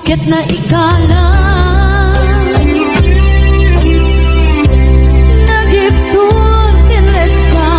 Sukyat na ikala nagipun tilet ka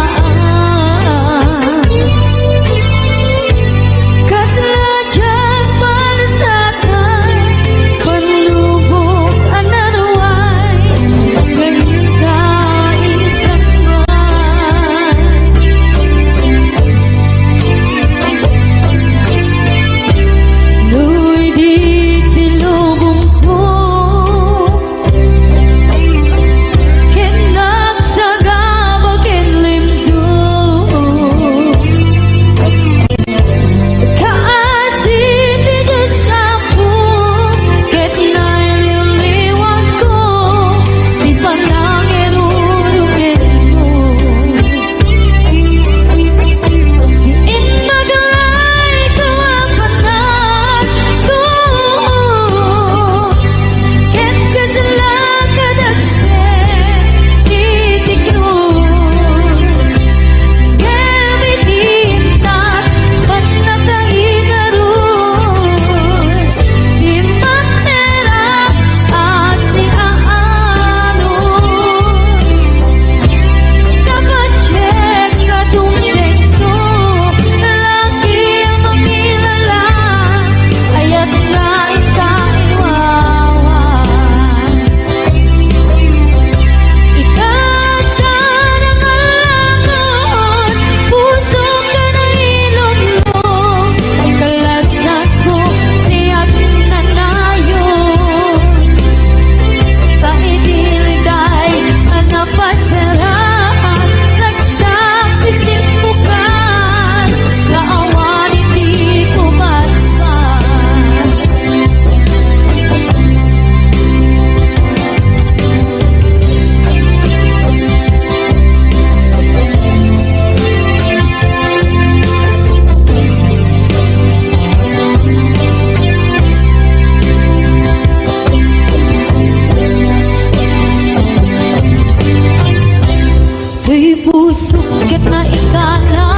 ket na ikala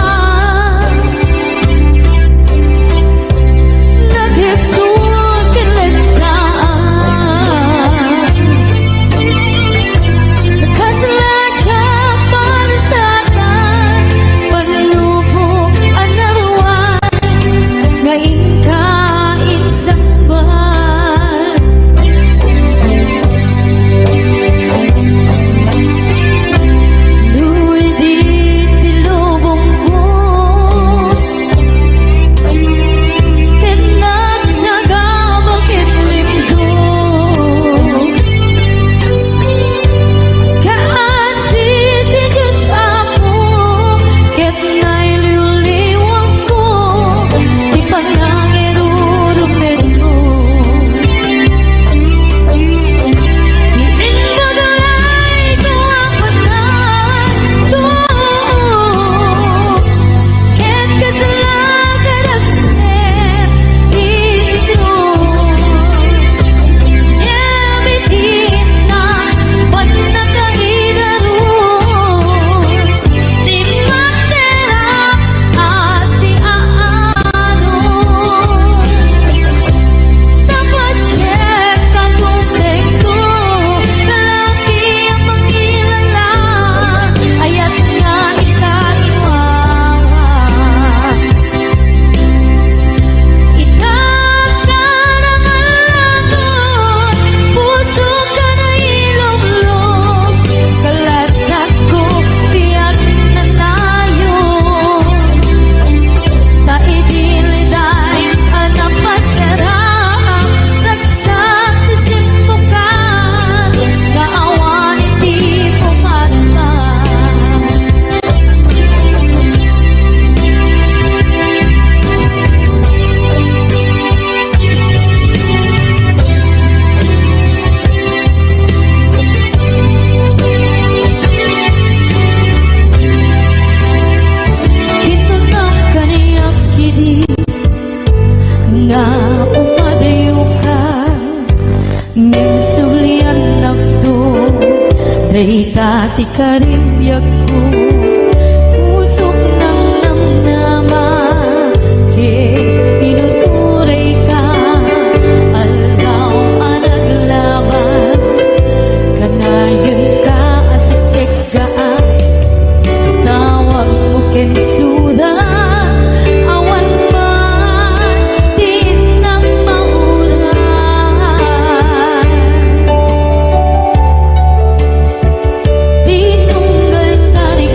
naghitud kinletaan nakasaladya pansatan panlubog anaruan ngayon kain samban luwi di tilubong ko kinagsaga bakit limdo kaasit di Diyos ako ket nailiwliwang ko di panangirurong nito itindagalay ko ang patan to ket kasalagan akset dito yabitin na panagkahidarus di matera asi aano dapat check ang tubig ko lalaki ang mangilala ayat nga ikaiwawa ikakarangalangon puso ka na ilong-long kalasag ko tiyak na tayo taidiliday anak pasarap nagsak isimbukan naawan iti pumatman kinunang kaniyak kini nga umadayo ka ngem sulian nakdo day kati karimbiyak ko pusok ng namnama ke tinuturay ka algaw anaglabas kanayon ka asiksik gaan tawag mo kensuda awan man din ng mauran tinunggal tarik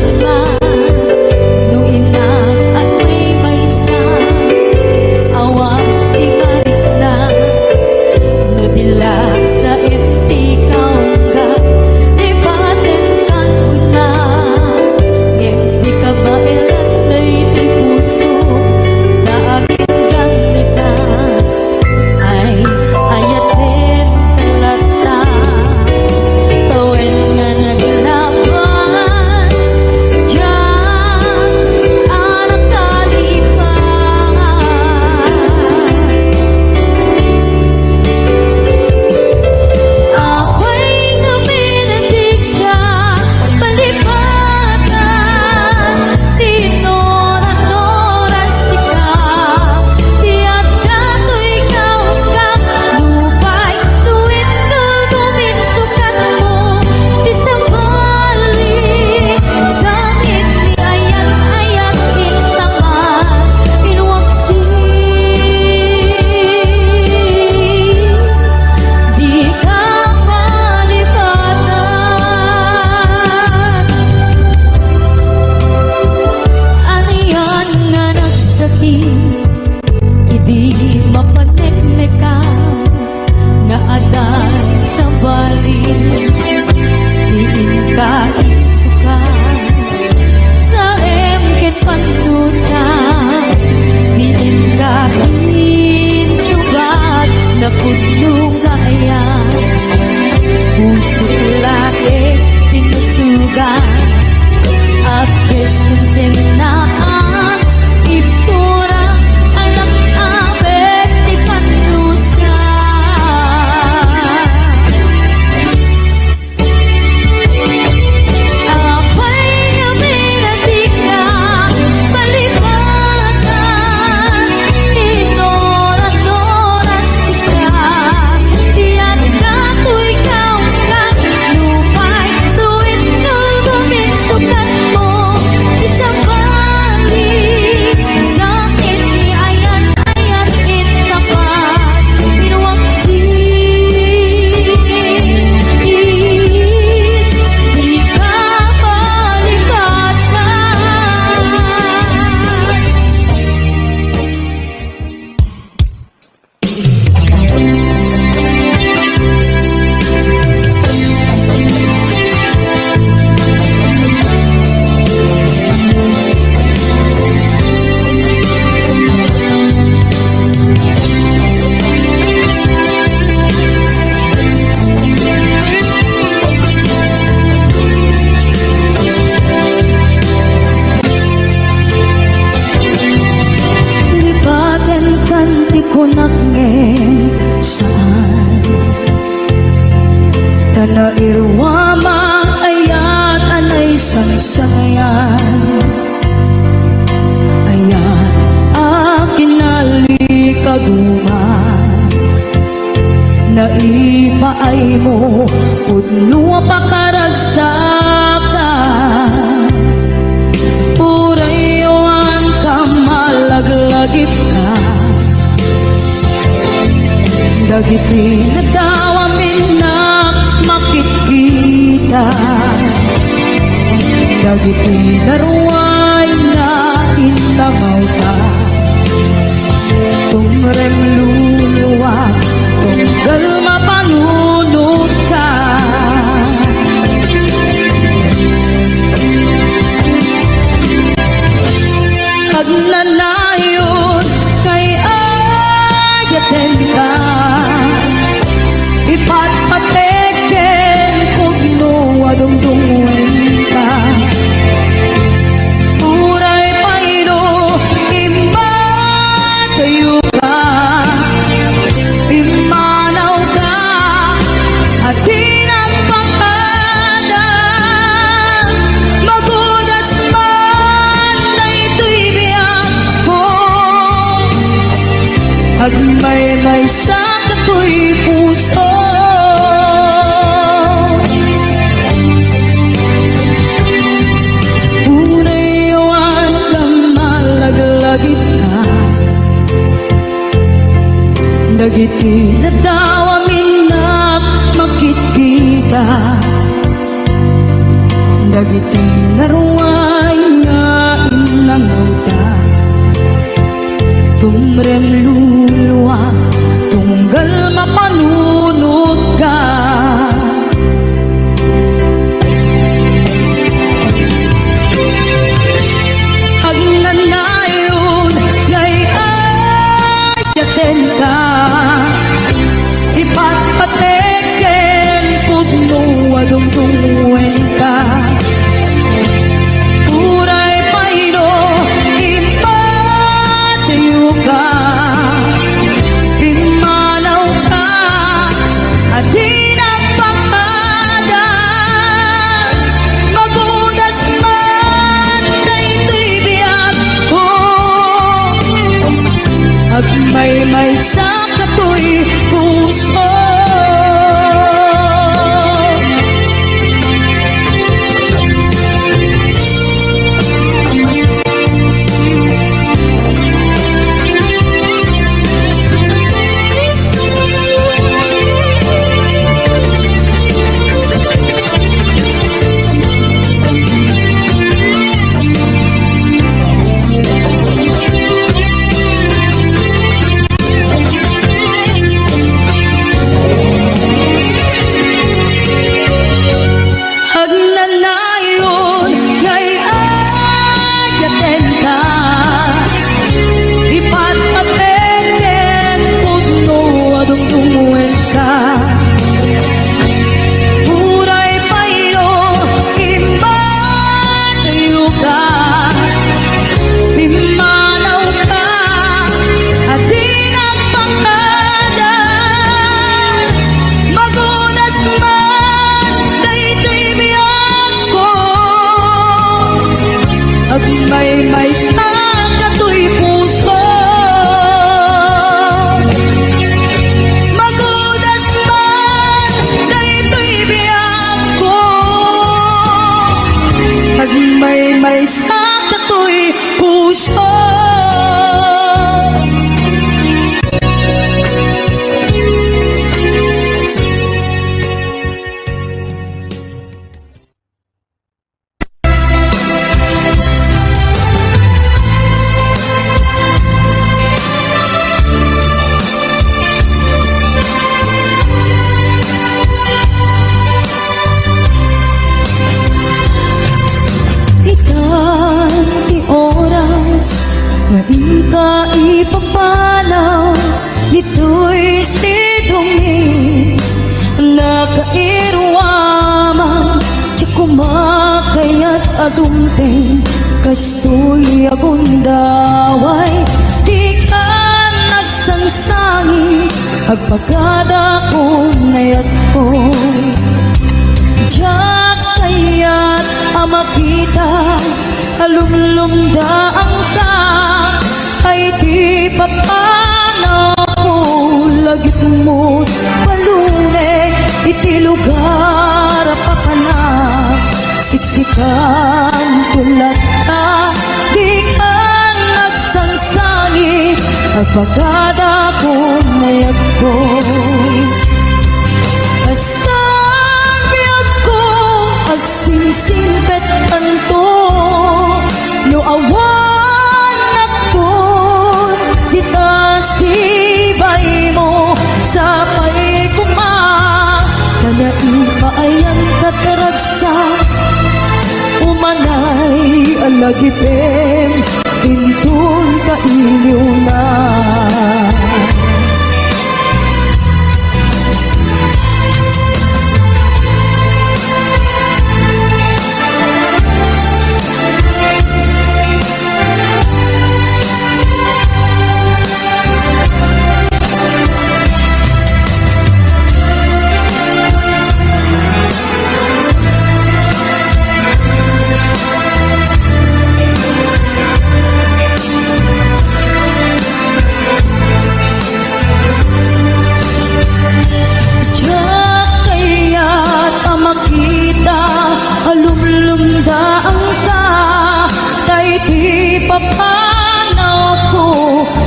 kunakngen saan Tanairwama ayat anay sangsayan Ayat akinalikaguman Naipaay mo Udno pakaragsakan Purayon ka malaglagip ka Dagiti na dawamin na makikita Dagiti naruay na inamaw ka Tumrem luluwa Tunggal mapanunod ka Pagnanayon kay ayaten ka Ipatpateken kugno adungdungwen ka Uray paino imatayo ka Imanaw ka at tinapakada Magudas man na ito'y biyang ko Agmay-may sa kato'y puso Unayawan ka malaglagip ka Dagiti na dawamin na makikita Dagiti naruay na inangauta Tumrem luluwa Tunggal mapanunod ka Agnanayon ngay ayaten ka Ipatpateken pugno adungdungwen ka Uray paino impatayo ka Imanaw ka at tinapakada Magudas man na ito'y biyag ko Agmay-may sa kato'y puso Agnanayon ngay ayaten ka Ipatpateken pugno adungdungwen ka Uray paino impatayo ka Imanaw ka at tinapakada Magudas man na ito'y biyang ko Agmay-may sa kato'y puso Magudas man na ito'y biyang ko Agmay-may sa kato'y puso Ngayon ka ipapanaw Nito'y sidungin Nakairwaman Tiyak kumakayat adumting Kastoy agundaway Di ka nagsangsa sangi agpagada ko ngayat ko. Diyak kaya't amakita alumlumda ang ta ay di papanaw ko lagit mo palunay iti lugar apakana siksikan tulat na di ka nagsansangit agpagada ko ngayat ko. Basta biyag ko agsinsimpet kanto no awan akon kita sibay mo sa pay kuma kana ipaayan kataragsa umanay alagipem intun kailiw na. Papanaw ko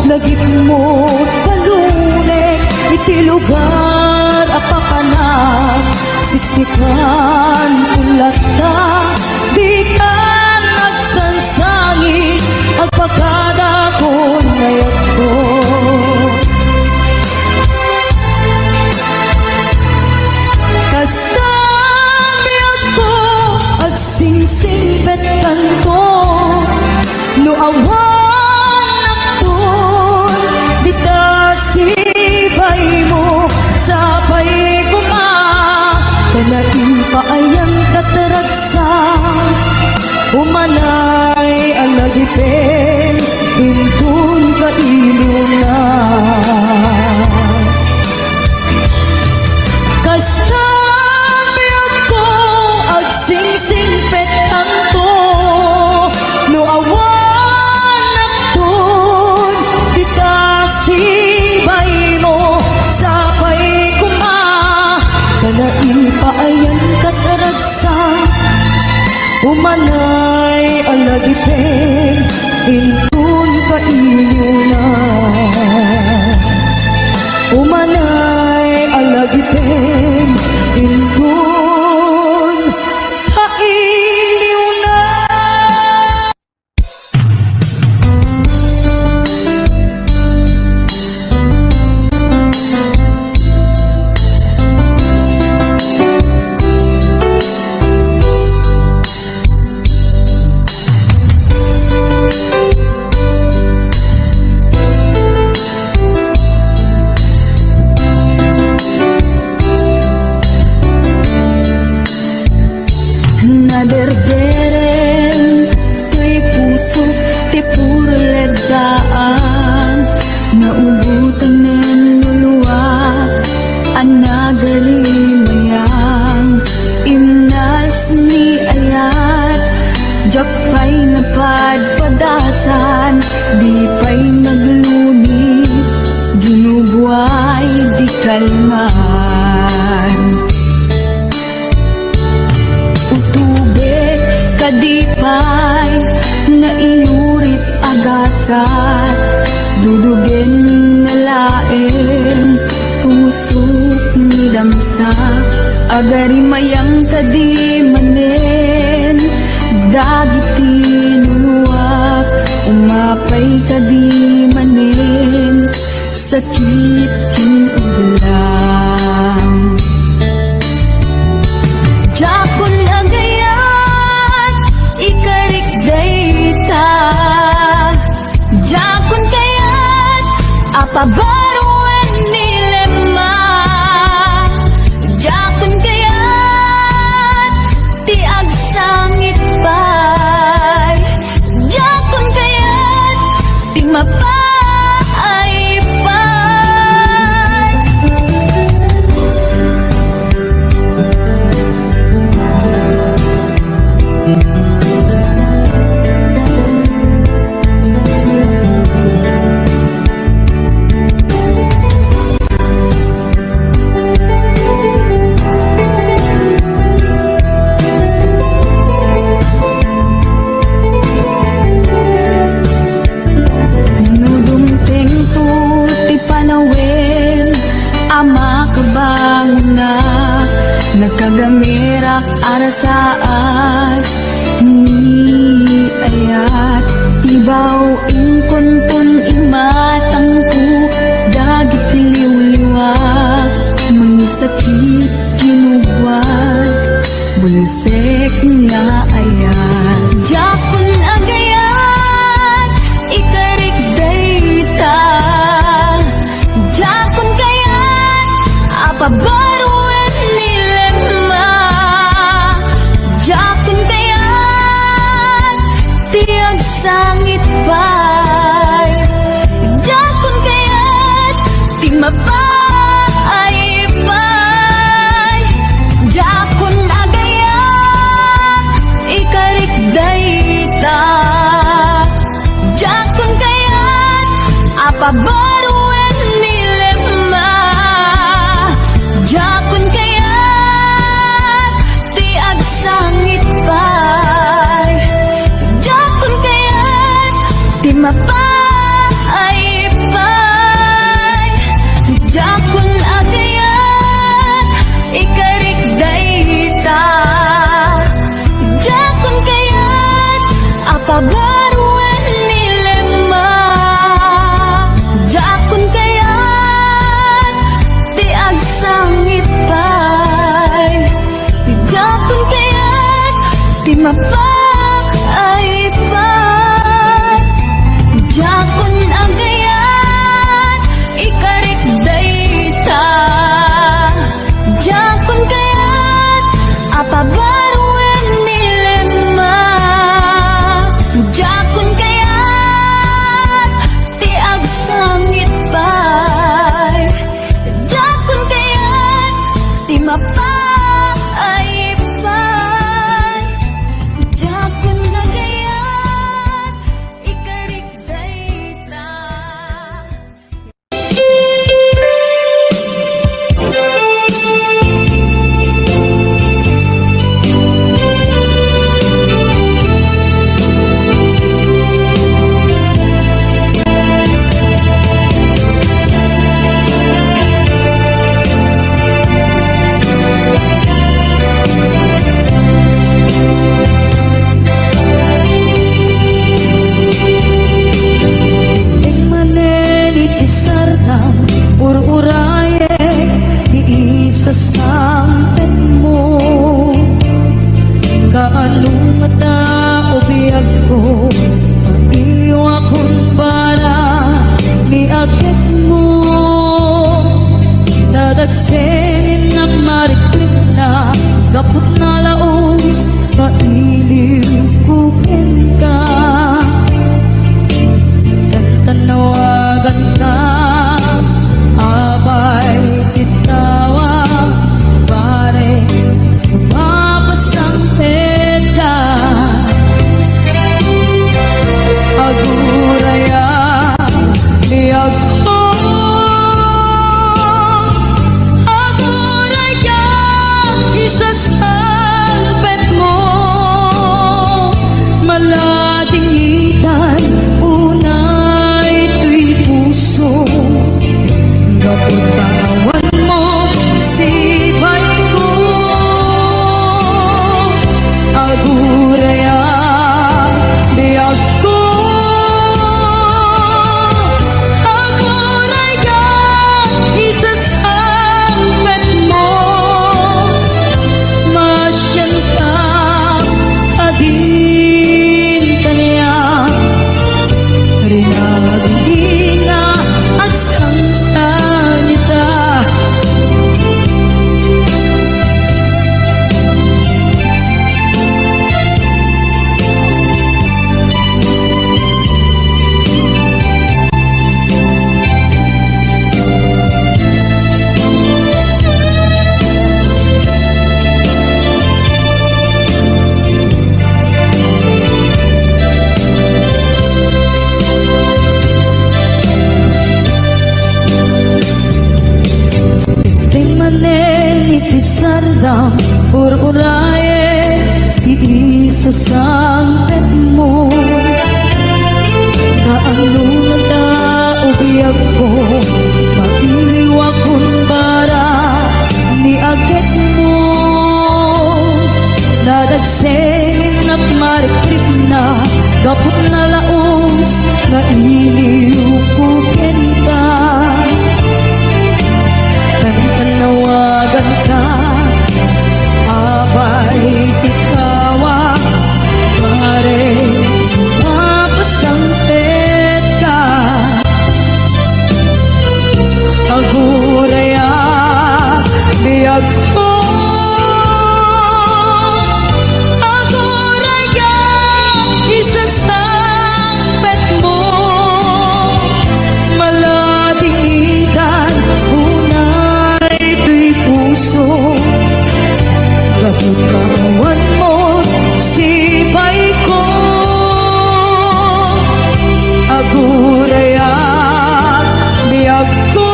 lagit mo palunay iti lugar apapanak siksikan ulat na di ka nagsansangit agpagada ko ngayat ko. Kasabi ako agsingsingpet kanto no awan akton di ka sibay mo sa pay kuma kana ipaayan kataragsa umanay alagipin intun kailiw na. Kasabi ako agsingsingpet kanto no awan sibay mo sa pay kuma kana ipaayan kataragsa umanay alagipin intun kailiw na. Umanay alagipin intun kailiw na. Naderderen tuy puso ti puro ledaan naubutan nen luluwa anagarimayang imnas ni ayat jak pa'y napadpadasan di pa'y naglunit ginubuhay di kalman. Kadipay na inurit agasat dudugin na laeng pusok ni damsa agarimayang kadimanen dagiti nuwak umapay kadimanen sakit kinuglang. Jakon agayat ikarik dayta jakon kayat apabaruan nilema jakon kayat ti agsangit pay jakon kayat ti mapay pay jak arasaas ni ayat ibaw ing kuntun imatangku dagit liw-liwa mangisakit kinubwat bulusek nga ayat jakun agayat ikarik dayta jakun kayat apabaruan nilema jakun kayat tiag sangit pay jakun kayat ti mapay pay jakun agayat ikarik dayta jakun kayat apabaruan nilema jakun kayat tiag sangit pay jakun kayat ti mapay pay jakun agayat ikarik dayta jakun kayat apabaruan nilema jakun kayat tiag sangit pay jakun kayat ti mapay pay jakun agayat ikarik dayta jakun kayat apabaruan nilema jakun sengit at marikrip na gapot na laos nga iniupukin ka. Tanawagan ka, abay tikawa, pare mapasangpet ka. Aguraya, biyag mo, aguraya, isasangpet mo, maladingitan, unay tuy puso, gabot kawan mo, sipay ko, aguraya, biyag ko.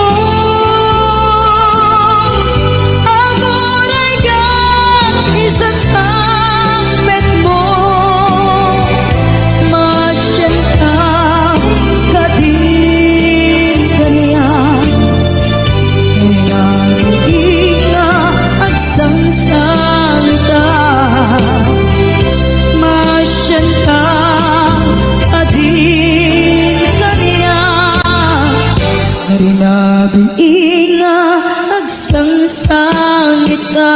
Inga agsangsangit ka.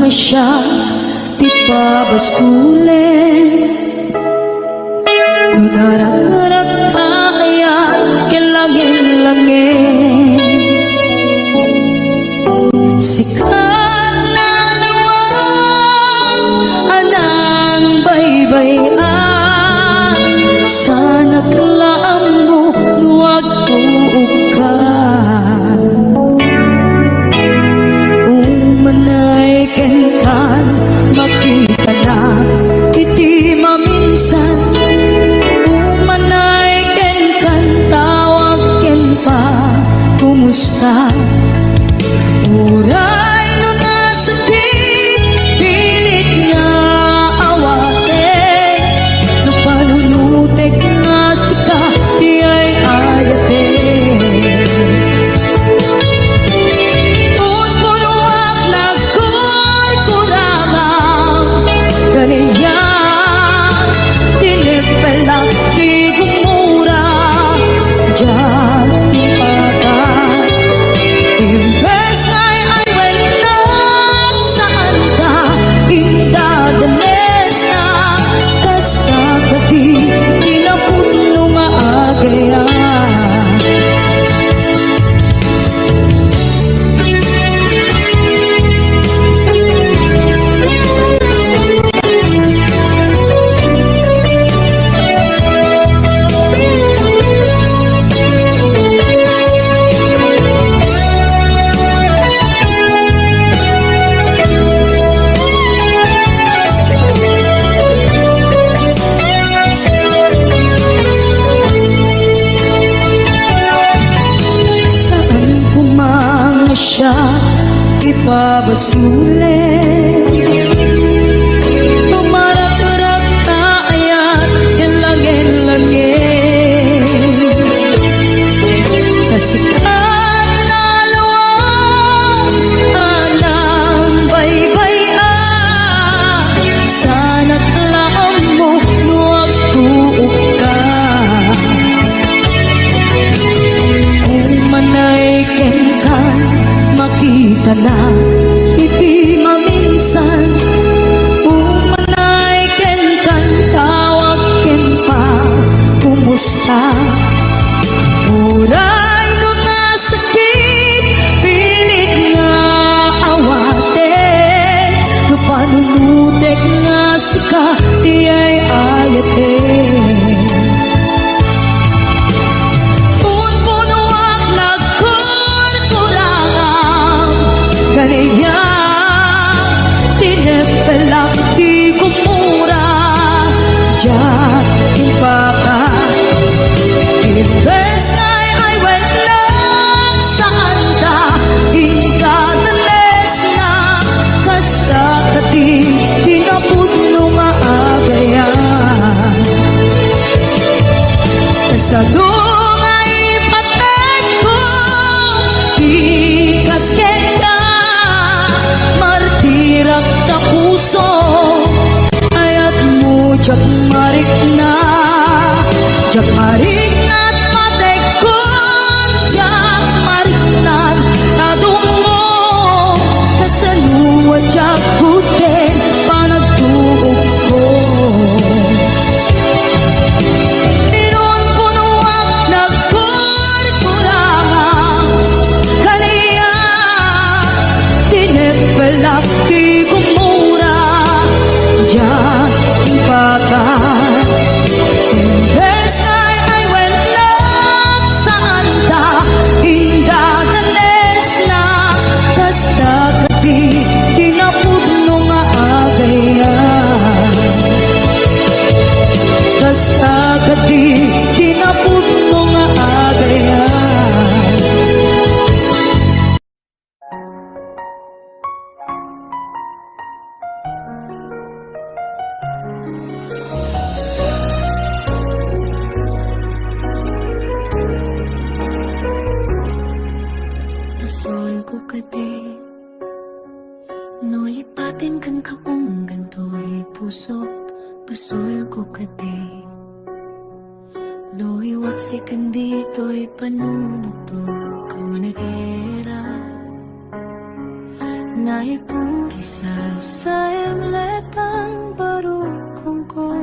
Siya di pabasulit, nunarang-arang kaya kilangin-langin, sikat na naman anang baybayan, sana kalaan mo huwag tuukan. Umanay kan makita na iti maminsan, umanay kan tawag ken pa kumusta. Uray no nasakit pilit nga awate, no panunutek nga sika di ay ayate. Siya ipabasulit, tumarap-tarap na ayan yung langin-langin, kasikat na luwag anang baybayan, sana't laang mo huwag tuog ka. Umanay kenkan makita na iti maminsan, umanay ken kan tawag ken pa kumusta. Uray no nasakit pilit nga awate, no panunutek nga sika di ay ayate. pasol ko kadi no lipatin kan kaong gantoy pusok pasol ko kadi no iwaksi kan dito'y panunuto kamanagera naipurisa sa emletang barukong ko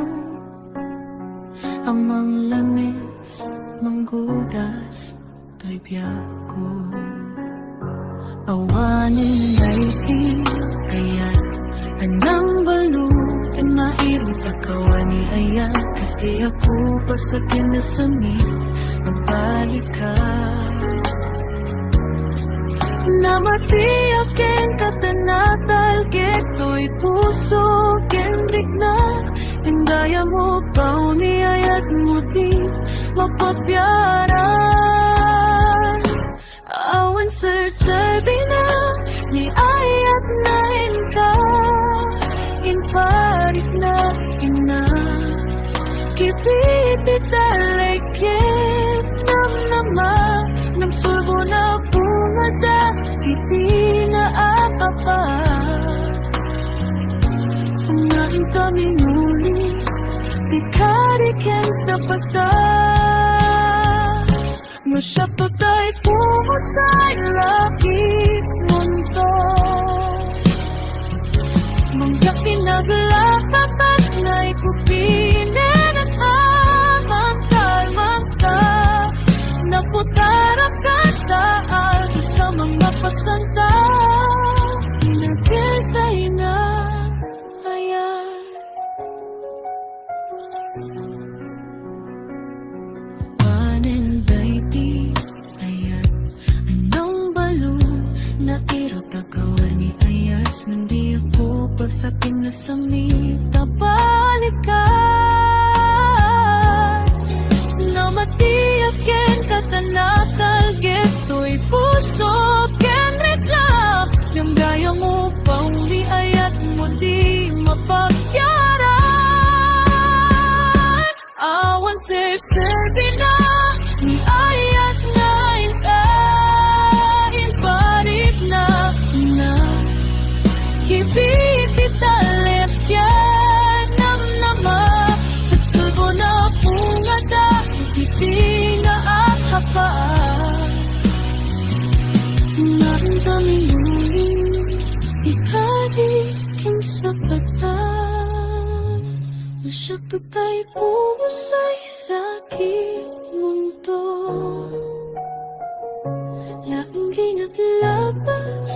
amang lamis manggudas to'y biyako awanin ay di kaya anang balu dan mairut akawani ayan kasi ako pasakin na sami magbalikas namati akin katanatal keto'y puso kendrik na indaya mo pauni ayat mo di mapapyaran awan serserbi na ni ayat na inka inparik na ina kipiti talekit nam nama nam sulbo na bumada kiti na apa unahin kami muli di karikin sa pagta Masyado tayo pumusay lakit mundo Mga pinaglapatas na ikupinin at amang-kalmang-ka Naputara ka taal sa mga pasanta Pinagil tayo na ayan sa pinasami tabalikas na matiyakin katanatal geto'y puso ken reklam yung gayang upang di ayat mo di mapagyaran awan serserbi na ni ayat na inkain parit na Kipit italip yan nam nama Nagsulbo na pungada Kiti na at hapaan Naramdamin muli Ikalikin sa patan Masyado tayo pumusay lagi mundo Laing ginaglabas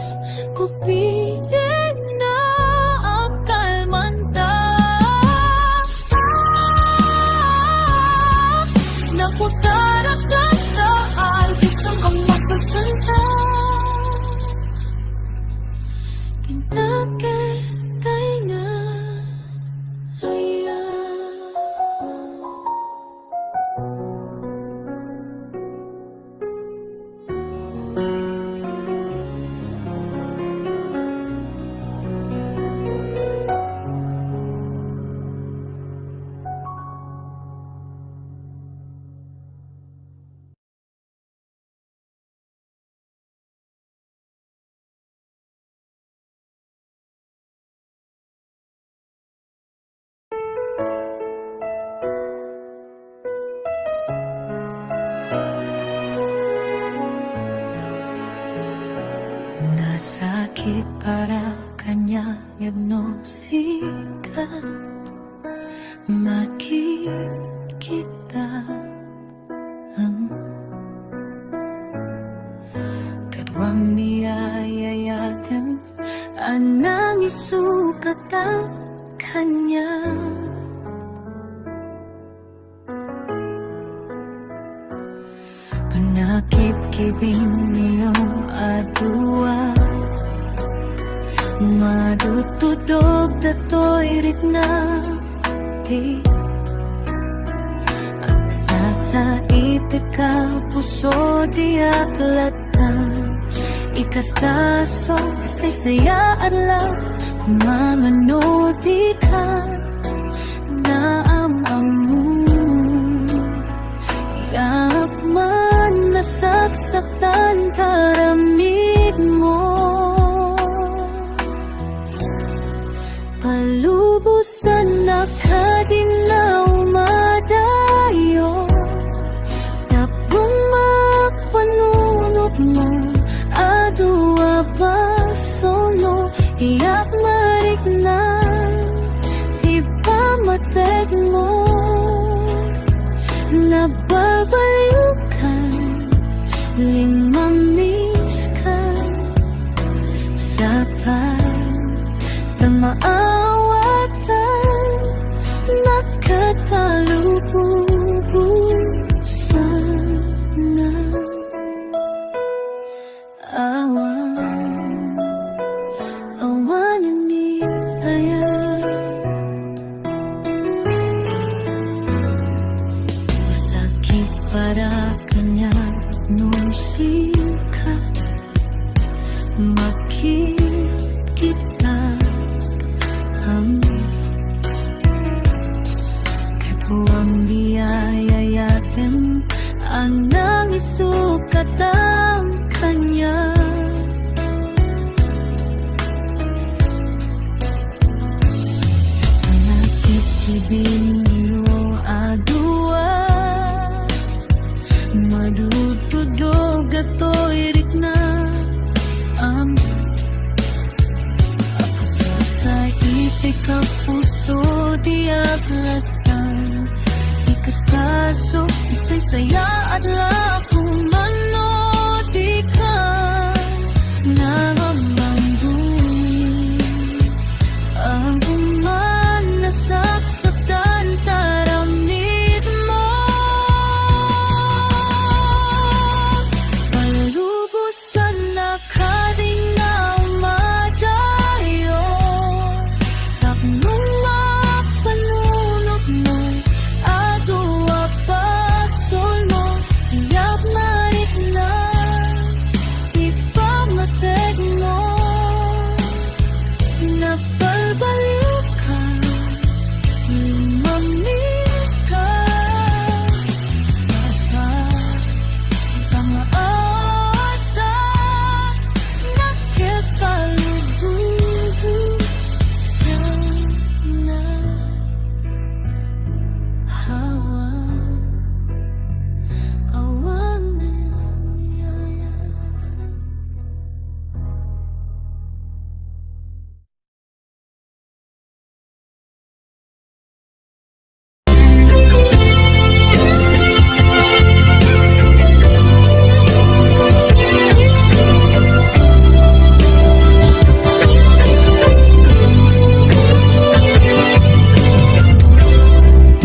Kupilin Naputara ka taal Isang kang magpasanta Kintakit tayo na ayan Nasakit para kanya diagnosika Makikita Kadwang niyayayatin Anang isukat ang kanya Panakip-kibing niyong adua Madutudob dato'y rigna Di Agsasait ikaw puso di aklatan Ikaskaso saysaya adlaw Kumamano di ka Naamamu Tiyak man nasaksakan karami solo iyak mariknan di ba mateg mo nababaliw ka limamiss ka sa pagdamaawatan nakatalububusan na awan ni ayat masakit para kanya nung sikat makikita ang kapuang diyayayatin ang nangisukat ang kanya ang nakitibing iyo adua madududog ato'y rikna ang sa ipik ka puso di aglatan ikas kaso isa'y saya at lapong manodi ka nangambangguin ang umanasaksakan taramid mo palubusan na kading na umadayo taknong mapanunod mo adwa pasol mo tiyak marit na ipamateg mo napalbaliw ka mamiss ka sa pagdamaawatan nakitalububusan na awan na yayat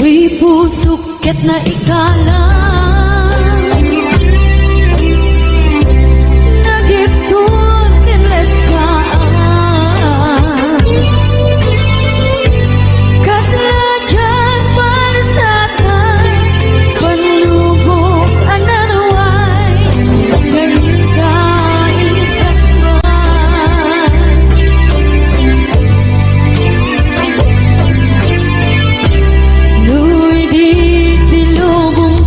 Uy pusukit na ikalang nagipon tinlekaan kasadyan para sa akin panlubog ang nanuway ngayon ka isakman Nu'y di tilubong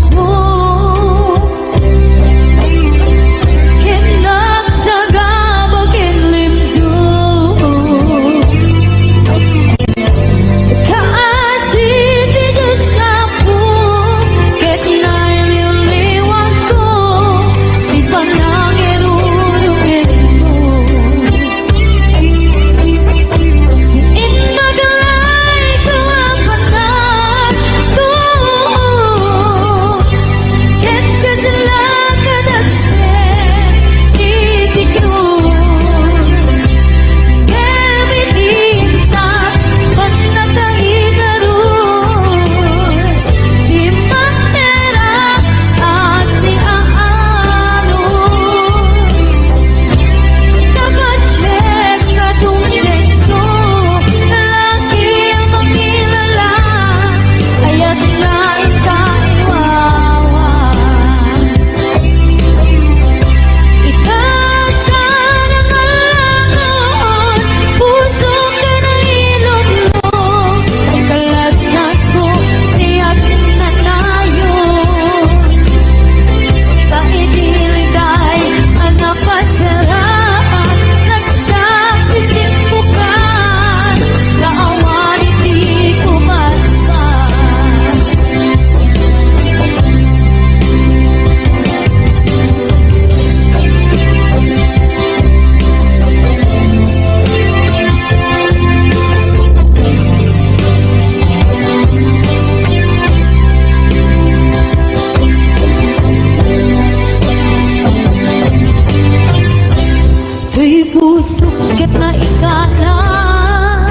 ikalang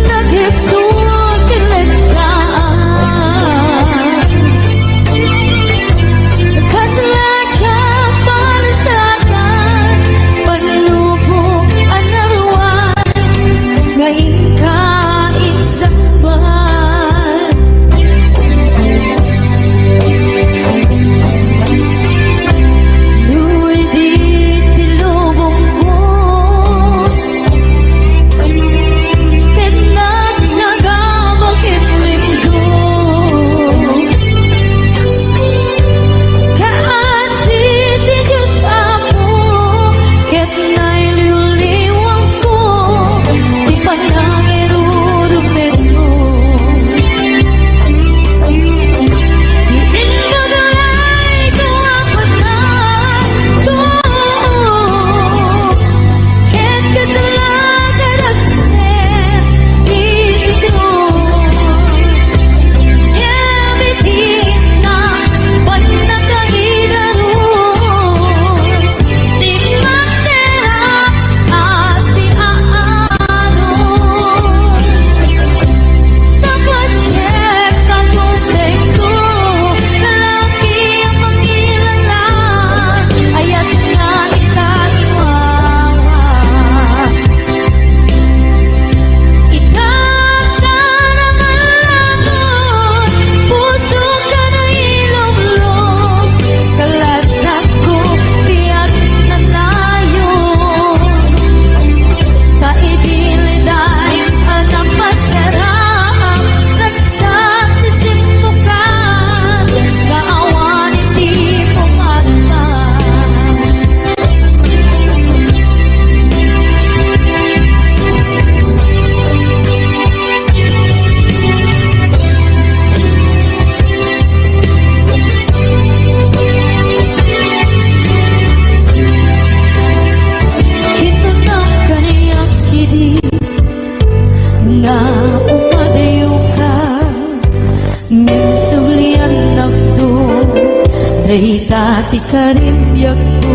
naghigdog kiligtaan kasladya palisadan panlubog anaruan ngayon kain samban Luwi di tilubong ko Tinat sa gamang kitlimdo Kaasit di Diyos ako Ket na'y liwliwang ko Di pa nangirurumit mo Itinagulay ko ang pagkat ko Ket kasalanan at sen dito Yabitin na panagkahidarus Di matera asiaano Dapat check ang tubig ko Lalaki ang mangilalan Ayat nga ikaliwawa Itataraman Puso ka na ilong-long Kalasap ko tiyak na tayo Kaidiliday ang pasarap Nagsatisip mo ka Kaawan hindi mo matman Ito na kaniyak kidi Nga umadayo ka Ngimsulian na to Day dati ka rin yaku